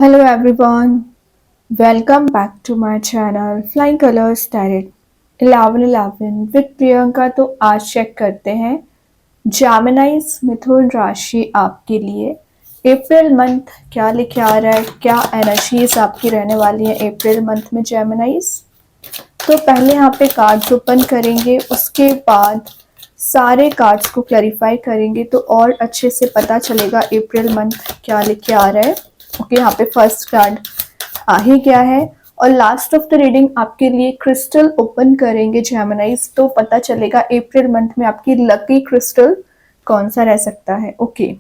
Hello everyone, welcome back to my channel Flying Colors Tarot 1111 with Priyanka। तो आज check करते हैं जेमिनाइज मिथुन राशि आपके लिए अप्रैल मंथ क्या लिखे आ रहा है, क्या एनर्जीज आपकी रहने वाली है अप्रैल मंथ में जेमिनाइज। तो पहले यहाँ पे कार्ड्स ओपन करेंगे, उसके बाद सारे कार्ड्स को क्लैरिफाई करेंगे तो और अच्छे से पता चलेगा अप्रैल मंथ क्या लिखे आ रहा है। ओके, यहाँ पे फर्स्ट कार्ड आ ही गया है और लास्ट ऑफ द रीडिंग आपके लिए क्रिस्टल ओपन करेंगे जेमिनाइज, तो पता चलेगा अप्रैल मंथ में आपकी लकी क्रिस्टल कौन सा रह सकता है। ओके,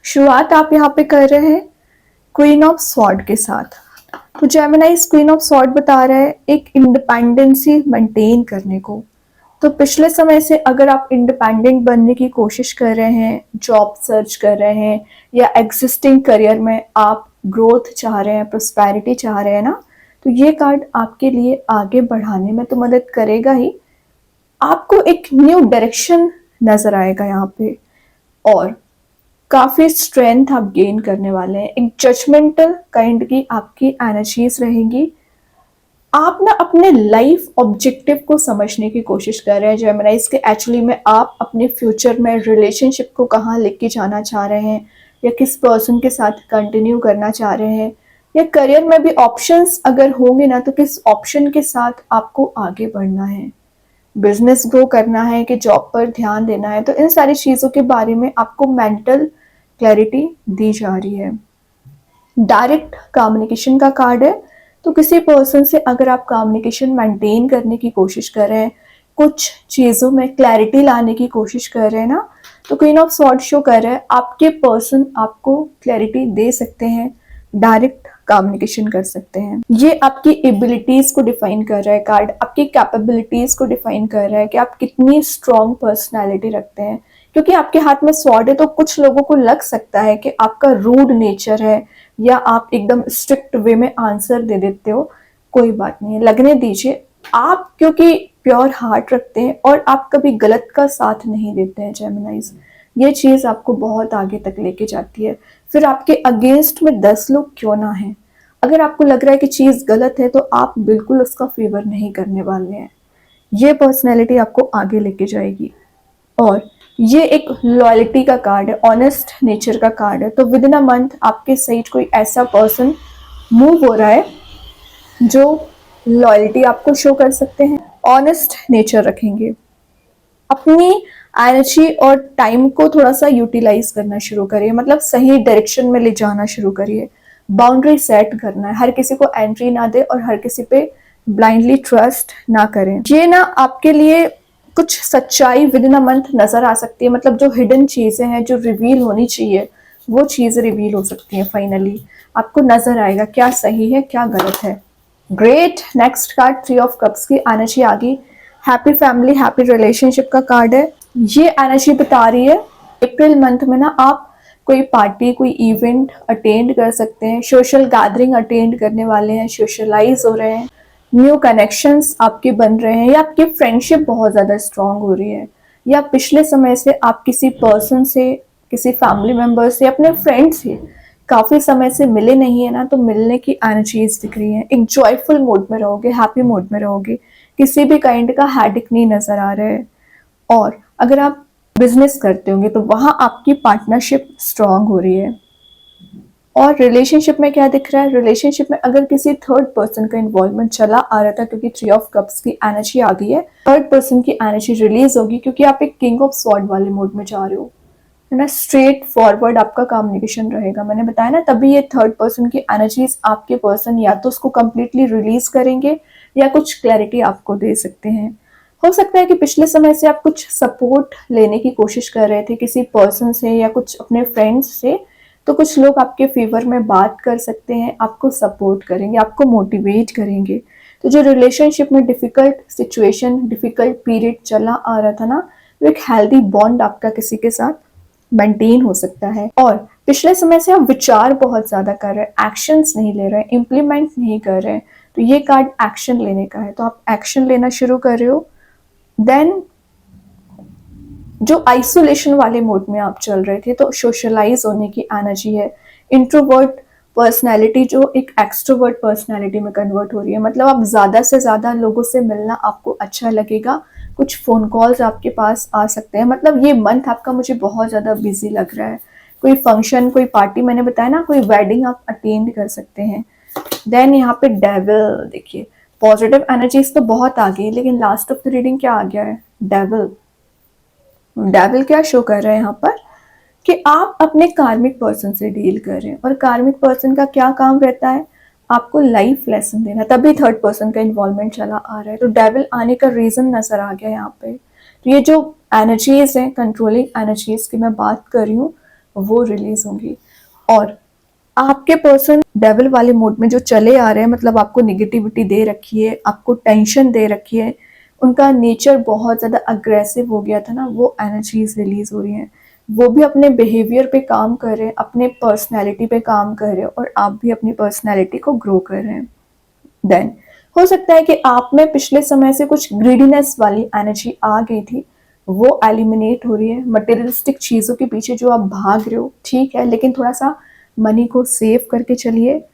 शुरुआत आप यहाँ पे कर रहे हैं क्वीन ऑफ स्वॉर्ड के साथ। तो जेमिनाइज क्वीन ऑफ स्वॉर्ड बता रहा है एक इंडिपेंडेंसी मेंटेन करने को। तो पिछले समय से अगर आप इंडिपेंडेंट बनने की कोशिश कर रहे हैं, जॉब सर्च कर रहे हैं या एग्जिस्टिंग करियर में आप ग्रोथ चाह रहे हैं, प्रोस्पेरिटी चाह रहे हैं ना, तो ये कार्ड आपके लिए आगे बढ़ाने में तो मदद करेगा ही, आपको एक न्यू डायरेक्शन नजर आएगा यहाँ पे और काफी स्ट्रेंथ आप गेन करने वाले हैं। एक जजमेंटल काइंड की आपकी एनर्जीज रहेंगी। आप ना अपने लाइफ ऑब्जेक्टिव को समझने की कोशिश कर रहे हैं जेमिनाइज के। एक्चुअली में आप अपने फ्यूचर में रिलेशनशिप को कहाँ लेके जाना चाह रहे हैं या किस पर्सन के साथ कंटिन्यू करना चाह रहे हैं, या करियर में भी ऑप्शंस अगर होंगे ना तो किस ऑप्शन के साथ आपको आगे बढ़ना है, बिजनेस ग्रो करना है कि जॉब पर ध्यान देना है। तो इन सारी चीज़ों के बारे में आपको मेंटल क्लैरिटी दी जा रही है। डायरेक्ट कम्युनिकेशन का कार्ड है, तो किसी पर्सन से अगर आप कम्युनिकेशन मेंटेन करने की कोशिश कर रहे हैं, कुछ चीज़ों में क्लैरिटी लाने की कोशिश कर रहे हैं ना, तो क्वीन ऑफ स्वॉर्ड शो कर रहा है आपके पर्सन आपको क्लैरिटी दे सकते हैं, डायरेक्ट कम्युनिकेशन कर सकते हैं। ये आपकी एबिलिटीज को डिफाइन कर रहा है कार्ड, आपकी कैपेबिलिटीज को डिफाइन कर रहा है कि आप कितनी स्ट्रॉन्ग पर्सनैलिटी रखते हैं। क्योंकि आपके हाथ में स्वॉर्ड है तो कुछ लोगों को लग सकता है कि आपका रूड नेचर है या आप एकदम स्ट्रिक्ट वे में आंसर दे देते हो। कोई बात नहीं है, लगने दीजिए। आप क्योंकि प्योर हार्ट रखते हैं और आप कभी गलत का साथ नहीं देते हैं जेमिनाइज, ये चीज़ आपको बहुत आगे तक लेके जाती है। फिर आपके अगेंस्ट में 10 लोग क्यों ना हैं, अगर आपको लग रहा है कि चीज़ गलत है तो आप बिल्कुल उसका फेवर नहीं करने वाले हैं। ये पर्सनैलिटी आपको आगे लेके जाएगी। और ये एक लॉयल्टी का कार्ड है, ऑनेस्ट नेचर का कार्ड है। तो विद इन अ मंथ आपके साइड कोई ऐसा पर्सन मूव हो रहा है जो लॉयल्टी आपको शो कर सकते हैं, ऑनेस्ट नेचर रखेंगे, अपनी एनर्जी और टाइम को थोड़ा सा यूटिलाइज करना शुरू करिए, मतलब सही डायरेक्शन में ले जाना शुरू करिए। बाउंड्री सेट करना है, हर किसी को एंट्री ना दे और हर किसी पे ब्लाइंडली ट्रस्ट ना करें। ये ना आपके लिए कुछ सच्चाई विद इन अ मंथ नजर आ सकती है, मतलब जो हिडन चीजें हैं जो रिवील होनी चाहिए वो चीजें रिवील हो सकती हैं। फाइनली आपको नजर आएगा क्या सही है क्या गलत है। Great, next card 3 of cups की एनर्जी आ गई। हैप्पी फैमिली हैप्पी रिलेशनशिप का कार्ड है। ये एनर्जी बता रही है अप्रैल मंथ में ना आप कोई पार्टी कोई इवेंट अटेंड कर सकते हैं, सोशल गैदरिंग अटेंड करने वाले हैं, सोशलाइज हो रहे हैं, न्यू कनेक्शंस आपके बन रहे हैं, या आपकी फ्रेंडशिप बहुत ज़्यादा स्ट्रांग हो रही है, या पिछले समय से आप किसी पर्सन से, किसी फैमिली मेम्बर से, अपने फ्रेंड से काफ़ी समय से मिले नहीं है ना, तो मिलने की एनर्जीज दिख रही है। एक जॉयफुल मूड में रहोगे, हैप्पी मूड में रहोगे, किसी भी काइंड का हैडिक नहीं नजर आ रहा है। और अगर आप बिजनेस करते होंगे तो वहां आपकी पार्टनरशिप स्ट्रांग हो रही है। और रिलेशनशिप में क्या दिख रहा है, रिलेशनशिप में अगर किसी थर्ड पर्सन का इन्वॉल्वमेंट चला आ रहा था, क्योंकि 3 ऑफ कप्स की एनर्जी आ गई है, थर्ड पर्सन की एनर्जी रिलीज होगी क्योंकि आप एक किंग ऑफ स्वॉर्ड वाले मोड में जा रहे हो, है ना। स्ट्रेट फॉरवर्ड आपका कम्युनिकेशन रहेगा, मैंने बताया ना, तभी ये थर्ड पर्सन की एनर्जीज आपके पर्सन या तो उसको कंप्लीटली रिलीज करेंगे या कुछ क्लैरिटी आपको दे सकते हैं। हो सकता है कि पिछले समय से आप कुछ सपोर्ट लेने की कोशिश कर रहे थे किसी पर्सन से या कुछ अपने फ्रेंड्स से, तो कुछ लोग आपके फेवर में बात कर सकते हैं, आपको सपोर्ट करेंगे, आपको मोटिवेट करेंगे। तो जो रिलेशनशिप में डिफिकल्ट सिचुएशन, डिफिकल्ट पीरियड चला आ रहा था ना, वो एक हेल्दी बॉन्ड आपका किसी के साथ मेंटेन हो सकता है। और पिछले समय से आप विचार बहुत ज्यादा कर रहे हैं, एक्शंस नहीं ले रहे हैं, इम्प्लीमेंट नहीं कर रहे हैं, तो ये कार्ड एक्शन लेने का है, तो आप एक्शन लेना शुरू कर रहे हो। देन जो आइसोलेशन वाले मोड में आप चल रहे थे तो सोशलाइज होने की एनर्जी है, इंट्रोवर्ट पर्सनैलिटी जो एक एक्सट्रोवर्ट पर्सनैलिटी में कन्वर्ट हो रही है। मतलब आप ज़्यादा से ज़्यादा लोगों से मिलना आपको अच्छा लगेगा, कुछ फ़ोन कॉल्स आपके पास आ सकते हैं। मतलब ये मंथ आपका मुझे बहुत ज़्यादा बिजी लग रहा है। कोई फंक्शन, कोई पार्टी, मैंने बताया ना, कोई वेडिंग आप अटेंड कर सकते हैं। देन यहाँ पे डेविल देखिए, पॉजिटिव एनर्जीज तो बहुत आ गई, लेकिन लास्ट ऑफ द रीडिंग क्या आ गया है? डेविल। डेविल क्या शो कर रहा है यहाँ पर कि आप अपने कार्मिक पर्सन से डील कर रहे हैं, और कार्मिक पर्सन का क्या काम रहता है? आपको लाइफ लेसन देना। तभी थर्ड पर्सन का इन्वॉल्वमेंट चला आ रहा है। तो डेविल आने का रीजन नजर आ गया यहाँ पे। तो ये जो एनर्जीज है, कंट्रोलिंग एनर्जीज की मैं बात कर रही हूँ, वो रिलीज होंगी। और आपके पर्सन डेविल वाले मोड में जो चले आ रहे हैं, मतलब आपको निगेटिविटी दे रखी है, आपको टेंशन दे रखी है, उनका नेचर बहुत ज़्यादा अग्रेसिव हो गया था ना, वो एनर्जीज रिलीज हो रही हैं। वो भी अपने बिहेवियर पे काम कर रहे हैं, अपने पर्सनैलिटी पे काम कर रहे हैं, और आप भी अपनी पर्सनैलिटी को ग्रो कर रहे हैं। देन हो सकता है कि आप में पिछले समय से कुछ ग्रीडीनेस वाली एनर्जी आ गई थी, वो एलिमिनेट हो रही है। मटेरियलिस्टिक चीज़ों के पीछे जो आप भाग रहे हो, ठीक है, लेकिन थोड़ा सा मनी को सेव करके चलिए।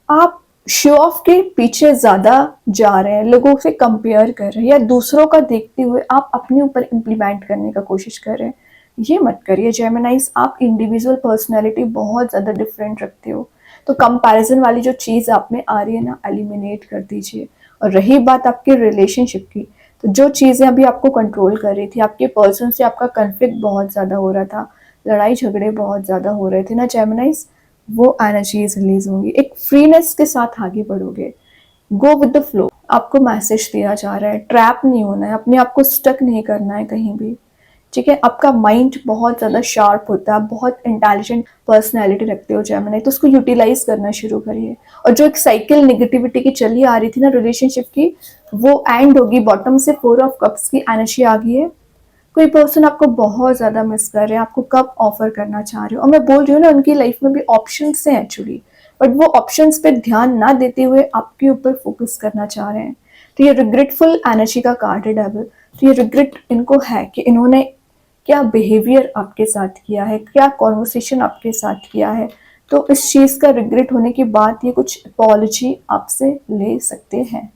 आप शो ऑफ के पीछे ज़्यादा जा रहे हैं, लोगों से कंपेयर कर रहे हैं, या दूसरों का देखते हुए आप अपने ऊपर इम्प्लीमेंट करने का कोशिश कर रहे हैं। ये मत करिए जेमिनाइज। आप इंडिविजुअल पर्सनैलिटी बहुत ज़्यादा डिफरेंट रखते हो, तो कंपैरिजन वाली जो चीज़ आप में आ रही है ना, एलिमिनेट कर दीजिए। और रही बात आपके रिलेशनशिप की, तो जो चीज़ें अभी आपको कंट्रोल कर रही थी, आपके पर्सन से आपका कन्फ्लिक्ट बहुत ज़्यादा हो रहा था, लड़ाई झगड़े बहुत ज़्यादा हो रहे थे ना जेमिनाइज, वो एनर्जीज रिलीज होंगी। एक फ्रीनेस के साथ आगे बढ़ोगे। Go with the flow. आपको मैसेज दिया जा रहा है, ट्रैप नहीं होना है, अपने आप को स्टक नहीं करना है कहीं भी, ठीक है। आपका माइंड बहुत ज़्यादा शार्प होता है, आप बहुत इंटेलिजेंट पर्सनैलिटी रखते हो जेमिनी, तो उसको यूटिलाइज करना शुरू करिए। और जो एक साइकिल निगेटिविटी की चली आ रही थी ना रिलेशनशिप की, वो एंड होगी। बॉटम से 4 ऑफ कप्स की एनर्जी आ गई है। कोई पर्सन आपको बहुत ज़्यादा मिस कर रहे हैं, आपको कब ऑफर करना चाह रहे हो, और मैं बोल रही हूँ ना, उनकी लाइफ में भी ऑप्शंस हैं एक्चुअली, बट वो ऑप्शंस पे ध्यान ना देते हुए आपके ऊपर फोकस करना चाह रहे हैं। तो ये रिग्रेटफुल एनर्जी का कार्ड है डेविल। तो ये रिग्रेट इनको है कि इन्होंने क्या बिहेवियर आपके साथ किया है, क्या कॉन्वर्सेशन आपके साथ किया है। तो इस चीज़ का रिग्रेट होने के बाद ये कुछ अपॉलॉजी आपसे ले सकते हैं,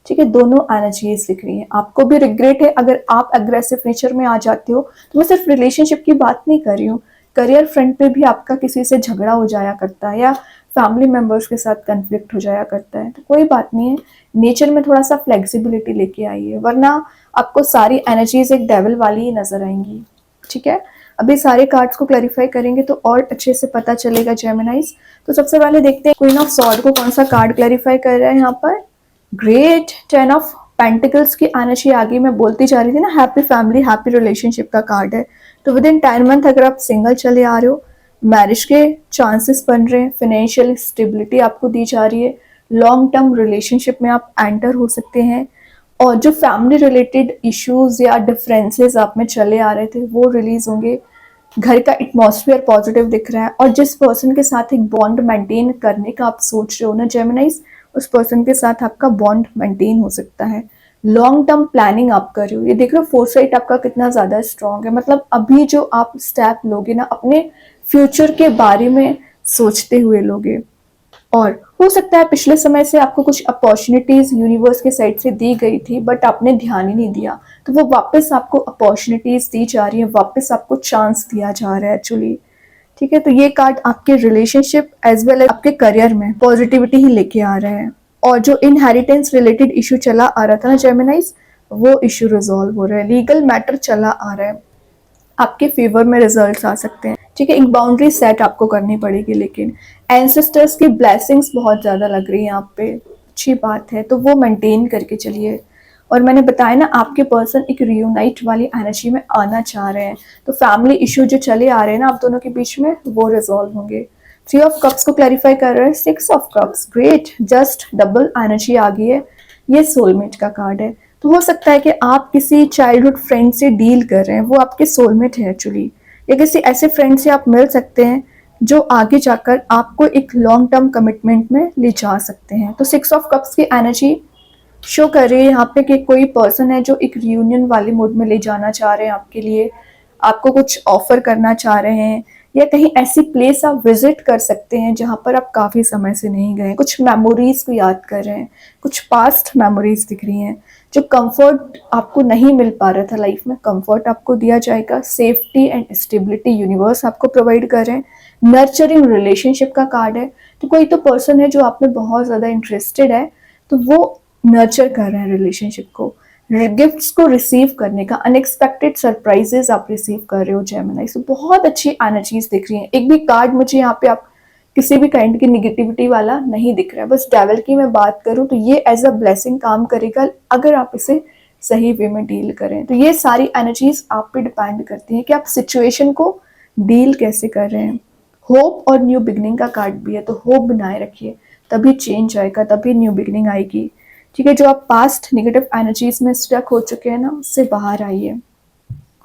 ठीक है। दोनों एनर्जीज दिख रही है। आपको भी रिग्रेट है अगर आप अग्रेसिव नेचर में आ जाते हो। तो मैं सिर्फ रिलेशनशिप की बात नहीं कर रही हूँ, करियर फ्रंट पे भी आपका किसी से झगड़ा हो जाया करता है, या फैमिली मेम्बर्स के साथ कन्फ्लिक्ट हो जाया करता है। तो कोई बात नहीं है, नेचर में थोड़ा सा फ्लेक्सिबिलिटी लेके आइए, वरना आपको सारी एनर्जीज एक डेविल वाली ही नजर आएंगी, ठीक है। अभी सारे कार्ड्स को क्लैरिफाई करेंगे तो और अच्छे से पता चलेगा जेमिनाइज। तो सबसे पहले देखते हैं क्वीन ऑफ सॉर्ड को कौन सा कार्ड क्लैरिफाई कर रहा है यहाँ पर। ग्रेट, 10 ऑफ पेंटिकल्स की एनर्जी आ गई। मैं बोलती जा रही थी ना, हैप्पी फैमिली हैप्पी रिलेशनशिप का कार्ड है। तो विद इन 10 मंथ अगर आप सिंगल चले आ रहे हो, मैरिज के चांसेस बन रहे हैं, फाइनेंशियल स्टेबिलिटी आपको दी जा रही है, लॉन्ग टर्म रिलेशनशिप में आप एंटर हो सकते हैं, और जो फैमिली रिलेटेड इश्यूज या डिफरेंसेस आप में चले आ रहे थे वो रिलीज होंगे। घर का एटमॉस्फेयर पॉजिटिव दिख रहा है, और जिस पर्सन के साथ एक बॉन्ड मेंटेन करने का आप सोच रहे हो ना जेमिनाइज, उस पर्सन के साथ आपका बॉन्ड मेंटेन हो सकता है। लॉन्ग टर्म प्लानिंग आप कर रहे हो, ये देख रहे हो फोरसाइट आपका कितना ज़्यादा स्ट्रांग है। मतलब अभी जो आप स्टेप लोगे ना, अपने फ्यूचर के बारे में सोचते हुए लोगे। और हो सकता है पिछले समय से आपको कुछ अपॉर्चुनिटीज यूनिवर्स के साइड से दी गई थी, बट आपने ध्यान ही नहीं दिया, तो वो वापस आपको अपॉर्चुनिटीज दी जा रही है, वापस आपको चांस दिया जा रहा है एक्चुअली, ठीक है। तो ये कार्ड आपके रिलेशनशिप एज वेल एज आपके करियर में पॉजिटिविटी ही लेके आ रहा है। और जो इनहेरिटेंस रिलेटेड इशू चला आ रहा था ना जेमिनाइज, वो इशू रिजॉल्व हो रहा है। लीगल मैटर चला आ रहा है, आपके फेवर में रिजल्ट्स आ सकते हैं, ठीक है। एक बाउंड्री सेट आपको करनी पड़ेगी, लेकिन एंसेस्टर्स की ब्लेसिंग्स बहुत ज़्यादा लग रही हैं आप पे, अच्छी बात है, तो वो मेंटेन करके चलिए। और मैंने बताया ना, आपके पर्सन एक रियूनाइट वाली एनर्जी में आना चाह रहे हैं, तो फैमिली इशू जो चले आ रहे हैं ना आप दोनों के बीच में, वो रिजॉल्व होंगे। 3 ऑफ कप्स को क्लैरिफाई कर रहे हैं, 6 of cups, great, just double energy आ गई है। ये सोलमेट का कार्ड है। तो हो सकता है कि आप किसी चाइल्डहुड फ्रेंड से डील कर रहे हैं, वो आपके सोलमेट है एक्चुअली, या किसी ऐसे फ्रेंड से आप मिल सकते हैं जो आगे जाकर आपको एक लॉन्ग टर्म कमिटमेंट में ले जा सकते हैं। तो 6 ऑफ कप्स की एनर्जी शो कर रही है यहाँ पे कि कोई पर्सन है जो एक रियूनियन वाले मूड में ले जाना चाह रहे हैं आपके लिए, आपको कुछ ऑफर करना चाह रहे हैं, या कहीं ऐसी प्लेस आप विजिट कर सकते हैं जहाँ पर आप काफ़ी समय से नहीं गए, कुछ मेमोरीज को याद कर रहे हैं, कुछ पास्ट मेमोरीज दिख रही हैं। जो कंफर्ट आपको नहीं मिल पा रहा था लाइफ में, कंफर्ट आपको दिया जाएगा। सेफ्टी एंड स्टेबिलिटी यूनिवर्स आपको प्रोवाइड कर रहे हैं। नर्चरिंग रिलेशनशिप का कार्ड है, तो कोई तो पर्सन है जो आप में बहुत ज़्यादा इंटरेस्टेड है, तो वो नर्चर कर रहे हैं रिलेशनशिप को। गिफ्ट्स को रिसीव करने का, अनएक्सपेक्टेड सरप्राइजेस आप रिसीव कर रहे हो जेमिनी। सो बहुत अच्छी एनर्जीज दिख रही हैं। एक भी कार्ड मुझे यहाँ पे आप किसी भी काइंड की निगेटिविटी वाला नहीं दिख रहा है। बस डेविल की मैं बात करूँ तो ये एज अ ब्लेसिंग काम करेगा अगर आप इसे सही वे में डील करें। तो ये सारी एनर्जीज आप पे डिपेंड करती हैं कि आप सिचुएशन को डील कैसे कर रहे हैं। होप और न्यू बिगनिंग का कार्ड भी है, तो होप बनाए रखिए, तभी चेंज आएगा, तभी न्यू बिगनिंग आएगी। ठीक है, जो आप पास्ट नेगेटिव एनर्जीज में स्टक हो चुके हैं ना, उससे बाहर आइए।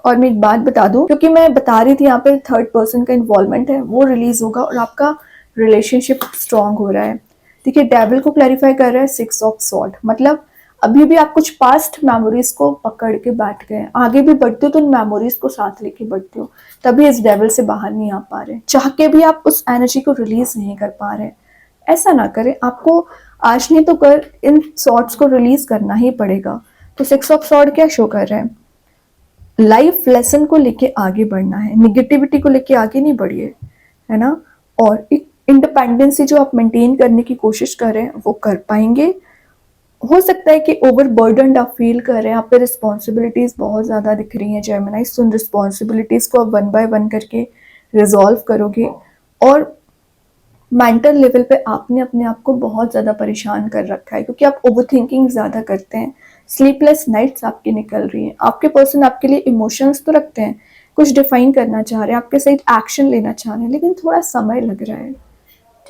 और मैं एक बात बता दूं, क्योंकि मैं बता रही थी यहाँ पे थर्ड पर्सन का इन्वॉल्वमेंट है, वो रिलीज होगा और आपका रिलेशनशिप स्ट्रांग हो रहा है। देखिए, डेविल को क्लैरिफाई कर रहा है 6 ऑफ सॉर्ड, मतलब अभी भी आप कुछ पास्ट मेमोरीज को पकड़ के बैठ गए, आगे भी बढ़ते हो तो उन मेमोरीज को साथ लेके बढ़ते हो, तभी इस डेविल से बाहर नहीं आ पा रहे। चाह के भी आप उस एनर्जी को रिलीज नहीं कर पा रहे। ऐसा ना करें, आपको आज नहीं तो कल इन सॉर्ड्स को रिलीज करना ही पड़ेगा। तो 6 ऑफ सॉर्ड क्या शो कर रहे हैं? लाइफ लेसन को लेके आगे बढ़ना है, निगेटिविटी को लेके आगे नहीं बढ़िए, है ना। और एक इंडिपेंडेंसी जो आप मेंटेन करने की कोशिश कर रहे हैं वो कर पाएंगे। हो सकता है कि ओवरबर्डनड आप फील कर रहे हैं, आप पे रिस्पॉन्सिबिलिटीज बहुत ज़्यादा दिख रही हैं जेमिनी। उन रिस्पॉन्सिबिलिटीज को आप वन बाय वन करके रिजॉल्व करोगे। और मेंटल लेवल पे आपने अपने आप को बहुत ज़्यादा परेशान कर रखा है, क्योंकि आप ओवर थिंकिंग ज़्यादा करते हैं। स्लीपलेस नाइट्स आपकी निकल रही हैं। आपके पर्सन आपके लिए इमोशंस तो रखते हैं, कुछ डिफाइन करना चाह रहे हैं, आपके साथ एक्शन लेना चाह रहे हैं, लेकिन थोड़ा समय लग रहा है।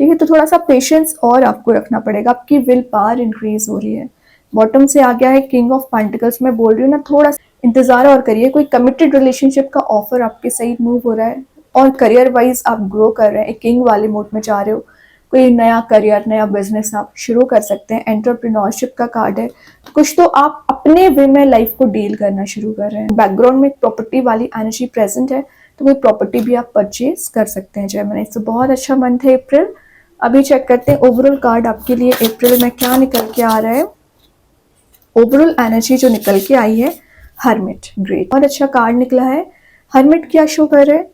ठीक है, तो थोड़ा सा पेशेंस और आपको रखना पड़ेगा। आपकी विल पावर इंक्रीज हो रही है। बॉटम से आ गया है किंग ऑफ पेंटिकल्स। मैं बोल रही हूँ ना, थोड़ा इंतजार और करिए। कोई कमिटेड रिलेशनशिप का ऑफर आपके साइड मूव हो रहा है, और करियर वाइज आप ग्रो कर रहे हैं, एक किंग वाले मोड में जा रहे हो। कोई नया करियर, नया बिजनेस आप शुरू कर सकते हैं। एंटरप्रेन्योरशिप का कार्ड है, कुछ तो आप अपने वे में लाइफ को डील करना शुरू कर रहे हैं। बैकग्राउंड में प्रॉपर्टी वाली एनर्जी प्रेजेंट है, तो कोई प्रॉपर्टी भी आप परचेज कर सकते हैं जेमिनी। तो बहुत अच्छा मंथ है अप्रैल। अभी चेक करते हैं ओवरऑल कार्ड आपके लिए अप्रैल में क्या निकल के आ रहा है। ओवरऑल एनर्जी जो निकल के आई है, हर्मिट, ग्रेट, बहुत अच्छा कार्ड निकला है। हर्मिट क्या शो कर रहे हैं?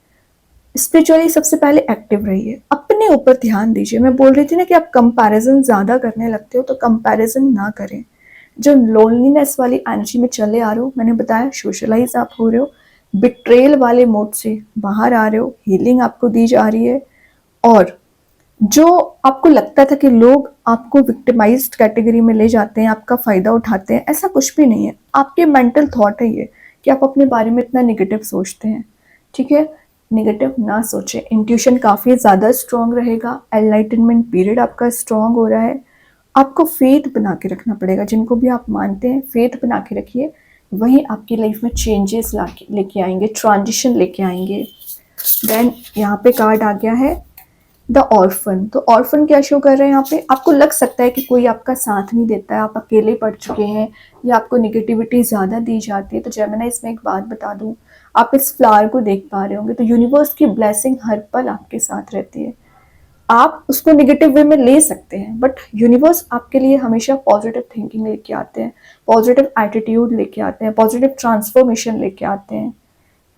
स्पिरिचुअली सबसे पहले एक्टिव रहिए, अपने ऊपर ध्यान दीजिए। मैं बोल रही थी ना कि आप कंपैरिजन ज़्यादा करने लगते हो, तो कंपैरिजन ना करें। जो लोनलीनेस वाली एनर्जी में चले आ रहे हो, मैंने बताया सोशलाइज आप हो रहे हो, बिट्रेल वाले मोड से बाहर आ रहे हो, हीलिंग आपको दी जा रही है। और जो आपको लगता था कि लोग आपको विक्टिमाइज्ड कैटेगरी में ले जाते हैं, आपका फ़ायदा उठाते हैं, ऐसा कुछ भी नहीं है। आपके मेंटल थॉट है ये कि आप अपने बारे में इतना नेगेटिव सोचते हैं। ठीक है, नेगेटिव ना सोचें। इंट्यूशन काफ़ी ज़्यादा स्ट्रॉन्ग रहेगा। एनलाइटनमेंट पीरियड आपका स्ट्रॉन्ग हो रहा है। आपको फेथ बना के रखना पड़ेगा। जिनको भी आप मानते हैं, फेथ बना के रखिए, वही आपकी लाइफ में चेंजेस लेके आएंगे, ट्रांजिशन लेके आएंगे। देन यहाँ पे कार्ड आ गया है द ऑर्फन। तो ऑर्फन क्या शो कर रहे हैं यहाँ पे? आपको लग सकता है कि कोई आपका साथ नहीं देता है, आप अकेले पड़ चुके हैं, या आपको निगेटिविटी ज़्यादा दी जाती है। तो जेमिनी, इसमें एक बात बता दूँ, आप इस फ्लावर को देख पा रहे होंगे, तो यूनिवर्स की ब्लेसिंग हर पल आपके साथ रहती है। आप उसको नेगेटिव वे में ले सकते हैं, बट यूनिवर्स आपके लिए हमेशा पॉजिटिव थिंकिंग लेके आते हैं, पॉजिटिव एटीट्यूड लेके आते हैं, पॉजिटिव ट्रांसफॉर्मेशन लेके आते हैं,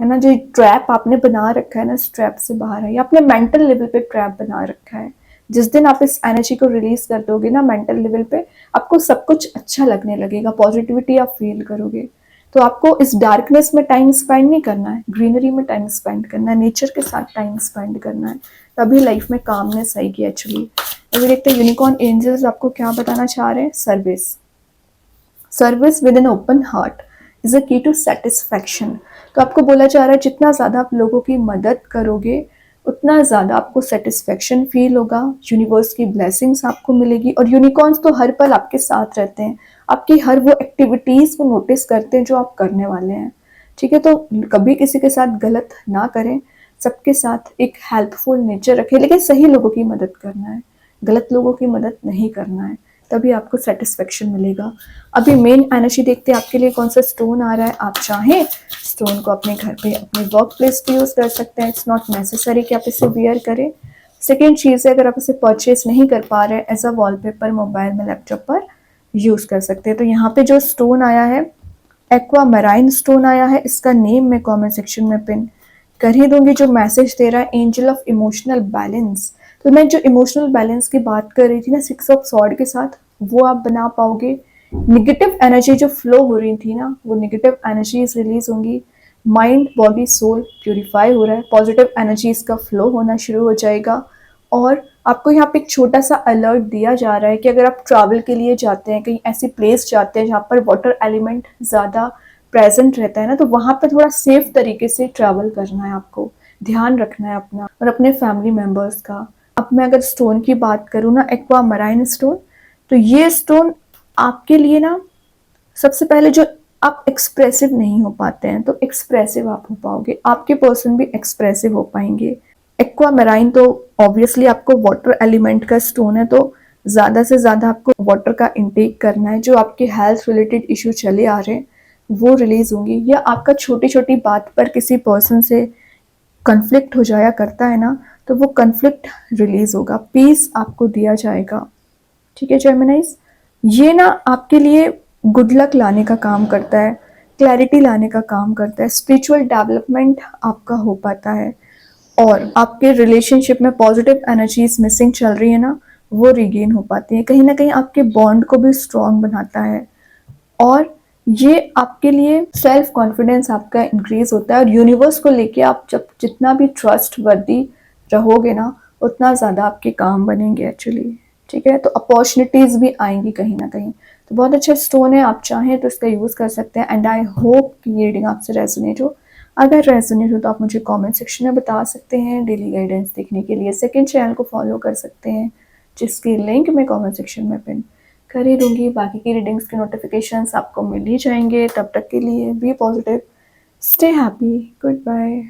है ना। जो ट्रैप आपने बना रखा है ना, इस ट्रैप से बाहर है, या अपने मेंटल लेवल पे ट्रैप बना रखा है। जिस दिन आप इस एनर्जी को रिलीज कर दोगे ना मेंटल लेवल पे, आपको सब कुछ अच्छा लगने लगेगा, पॉजिटिविटी आप फील करोगे। तो आपको इस डार्कनेस में टाइम स्पेंड नहीं करना है, ग्रीनरी में टाइम स्पेंड करना है, नेचर के साथ टाइम स्पेंड करना है, तभी लाइफ में कामनेस आएगी एक्चुअली। अभी देखते हैं यूनिकॉर्न एंजल्स आपको क्या बताना चाह रहे हैं। Service, service with an open heart is a की टू सेटिस्फैक्शन। तो आपको बोला जा रहा है जितना ज़्यादा आप लोगों की मदद करोगे, उतना ज़्यादा आपको सेटिस्फैक्शन फील होगा, यूनिवर्स की ब्लेसिंग्स आपको मिलेगी। और यूनिकॉर्न्स तो हर पल आपके साथ रहते हैं, आपकी हर वो एक्टिविटीज़ को नोटिस करते हैं जो आप करने वाले हैं। ठीक है, तो कभी किसी के साथ गलत ना करें, सबके साथ एक हेल्पफुल नेचर रखें, लेकिन सही लोगों की मदद करना है, गलत लोगों की मदद नहीं करना है, तभी आपको सेटिस्फेक्शन मिलेगा। अभी मेन एनर्जी देखते हैं आपके लिए कौन सा स्टोन आ रहा है। आप चाहें स्टोन को अपने घर पे, अपने वर्क प्लेस पे यूज़ कर सकते हैं। इट्स नॉट नेसेसरी कि आप इसे वियर करें। सेकेंड चीज़ है, अगर आप इसे परचेज नहीं कर पा रहे हैं, एज अ वॉलपेपर मोबाइल में, लैपटॉप पर यूज़ कर सकते हैं। तो यहाँ पे जो स्टोन आया है, एक्वा मराइन स्टोन आया है। इसका नेम मैं कमेंट सेक्शन में पिन कर ही दूंगी। जो मैसेज दे रहा है, एंजल ऑफ इमोशनल बैलेंस। तो मैं जो इमोशनल बैलेंस की बात कर रही थी ना 6 ऑफ सॉर्ड के साथ, वो आप बना पाओगे। निगेटिव एनर्जी जो फ्लो हो रही थी ना, वो निगेटिव एनर्जीज रिलीज होंगी। माइंड बॉडी सोल प्यूरिफाई हो रहा है। पॉजिटिव एनर्जीज का फ्लो होना शुरू हो जाएगा। और आपको यहाँ पे एक छोटा सा अलर्ट दिया जा रहा है कि अगर आप ट्रैवल के लिए जाते हैं, कहीं ऐसी प्लेस जाते हैं जहाँ पर वाटर एलिमेंट ज़्यादा प्रेजेंट रहता है ना, तो वहाँ पे थोड़ा सेफ तरीके से ट्रैवल करना है आपको। ध्यान रखना है अपना और अपने फैमिली मेम्बर्स का। अब मैं अगर स्टोन की बात करूँ ना, एक्वा मराइन स्टोन, तो ये स्टोन आपके लिए ना, सबसे पहले जो आप एक्सप्रेसिव नहीं हो पाते हैं, तो एक्सप्रेसिव आप हो पाओगे। आपके पर्सन भी एक्सप्रेसिव हो पाएंगे। एक्वा मराइन तो ऑब्वियसली आपको वाटर एलिमेंट का स्टोन है, तो ज़्यादा से ज़्यादा आपको वाटर का इंटेक करना है। जो आपके हेल्थ रिलेटेड इशू चले आ रहे हैं वो रिलीज होंगी। या आपका छोटी छोटी बात पर किसी पर्सन से कन्फ्लिक्ट हो जाया करता है ना, तो वो कन्फ्लिक्ट रिलीज होगा। पीस आपको दिया जाएगा। ठीक है जेमिनाइज, ये ना आपके लिए गुड लक लाने का काम करता है, क्लैरिटी लाने का काम करता है। स्पिरिचुअल डेवलपमेंट आपका हो पाता है। और आपके रिलेशनशिप में पॉजिटिव एनर्जीज मिसिंग चल रही है ना, वो रिगेन हो पाती है। कहीं ना कहीं आपके बॉन्ड को भी स्ट्रॉन्ग बनाता है। और ये आपके लिए सेल्फ कॉन्फिडेंस आपका इंक्रीज होता है। और यूनिवर्स को लेके आप जब जितना भी ट्रस्ट वर्दी रहोगे ना, उतना ज़्यादा आपके काम बनेंगे एक्चुअली। ठीक है, तो अपॉर्चुनिटीज़ भी आएंगी कहीं ना कहीं। तो बहुत अच्छा स्टोन है, आप चाहें तो इसका यूज़ कर सकते हैं। एंड आई होप कि ये रीडिंग आपसे रेजोनेट हो। अगर रेजोनेट हो तो आप मुझे कमेंट सेक्शन में बता सकते हैं। डेली गाइडेंस देखने के लिए सेकंड चैनल को फॉलो कर सकते हैं, जिसकी लिंक मैं कमेंट सेक्शन में पिन कर ही दूंगी। बाकी की रीडिंग्स के नोटिफिकेशंस आपको मिल ही जाएंगे। तब तक के लिए be positive, stay happy, good bye.